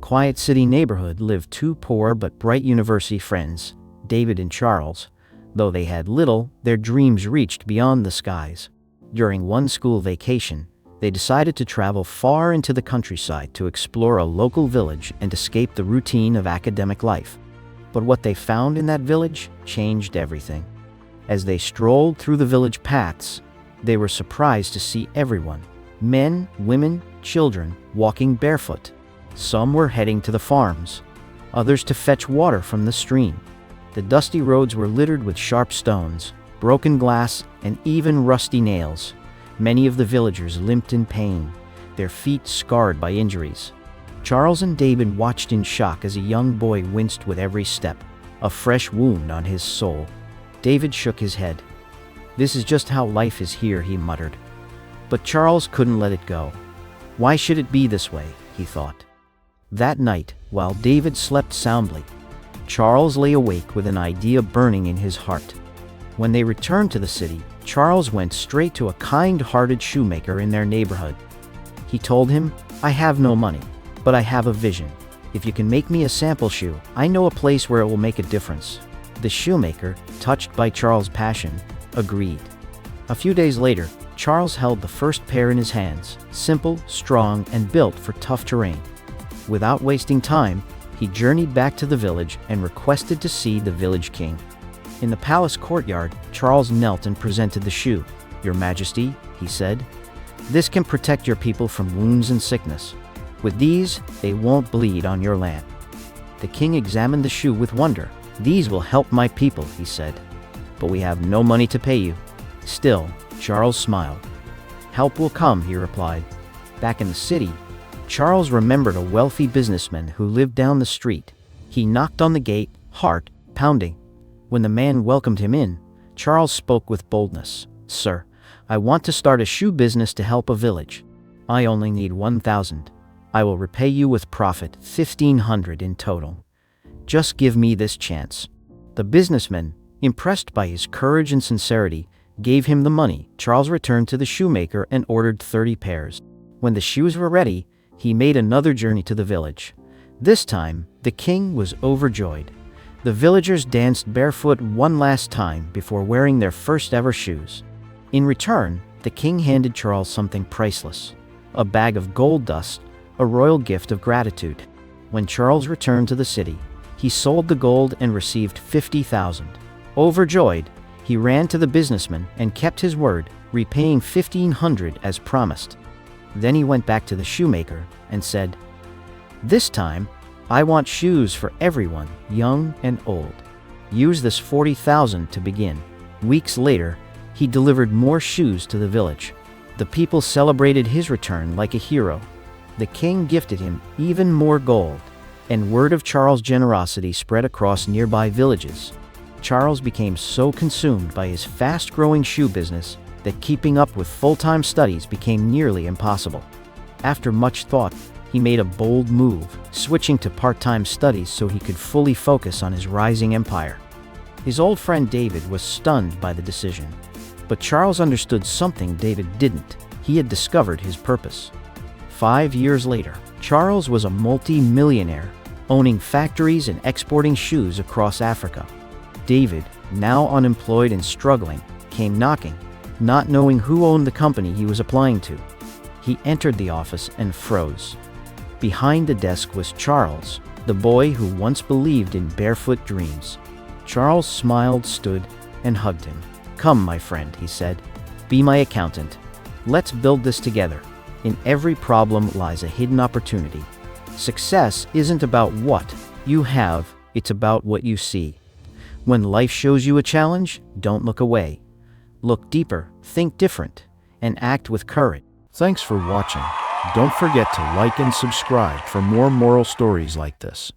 quiet city neighborhood lived two poor but bright university friends, David and Charles. Though they had little, their dreams reached beyond the skies. During one school vacation, they decided to travel far into the countryside to explore a local village and escape the routine of academic life. But what they found in that village changed everything. As they strolled through the village paths, they were surprised to see everyone, men, women, children, walking barefoot. Some were heading to the farms, others to fetch water from the stream. The dusty roads were littered with sharp stones, broken glass, and even rusty nails. Many of the villagers limped in pain, their feet scarred by injuries. Charles and David watched in shock as a young boy winced with every step, a fresh wound on his soul. David shook his head. "This is just how life is here," he muttered. But Charles couldn't let it go. Why should it be this way, he thought. That night, while David slept soundly, Charles lay awake with an idea burning in his heart. When they returned to the city, Charles went straight to a kind-hearted shoemaker in their neighborhood. He told him, "I have no money, but I have a vision. If you can make me a sample shoe, I know a place where it will make a difference." The shoemaker, touched by Charles' passion, agreed. A few days later, Charles held the first pair in his hands, simple, strong, and built for tough terrain. Without wasting time, he journeyed back to the village and requested to see the village king. In the palace courtyard, Charles knelt and presented the shoe. "Your Majesty," he said, "this can protect your people from wounds and sickness. With these, they won't bleed on your land." The king examined the shoe with wonder. "These will help my people," he said, "but we have no money to pay you." Still, Charles smiled. "Help will come," he replied. Back in the city, Charles remembered a wealthy businessman who lived down the street. He knocked on the gate, heart pounding. When the man welcomed him in, Charles spoke with boldness. "Sir, I want to start a shoe business to help a village. I only need 1,000. I will repay you with profit, 1,500 in total. Just give me this chance." The businessman, impressed by his courage and sincerity, gave him the money. Charles returned to the shoemaker and ordered 30 pairs. When the shoes were ready, he made another journey to the village. This time, the king was overjoyed. The villagers danced barefoot one last time before wearing their first ever shoes. In return, the king handed Charles something priceless, a bag of gold dust, a royal gift of gratitude. When Charles returned to the city, he sold the gold and received 50,000. Overjoyed, he ran to the businessman and kept his word, repaying 1,500 as promised. Then he went back to the shoemaker and said, "This time, I want shoes for everyone, young and old. Use this 40,000 to begin." Weeks later, he delivered more shoes to the village. The people celebrated his return like a hero. The king gifted him even more gold, and word of Charles' generosity spread across nearby villages. Charles became so consumed by his fast-growing shoe business that keeping up with full-time studies became nearly impossible. After much thought, he made a bold move, switching to part-time studies so he could fully focus on his rising empire. His old friend David was stunned by the decision. But Charles understood something David didn't. He had discovered his purpose. 5 years later, Charles was a multi-millionaire, owning factories and exporting shoes across Africa. David, now unemployed and struggling, came knocking, not knowing who owned the company he was applying to. He entered the office and froze. Behind the desk was Charles, the boy who once believed in barefoot dreams. Charles smiled, stood, and hugged him. "Come, my friend," he said. "Be my accountant. Let's build this together. In every problem lies a hidden opportunity. Success isn't about what you have, it's about what you see. When life shows you a challenge, don't look away. Look deeper, think different, and act with courage." Thanks for watching. Don't forget to like and subscribe for more moral stories like this.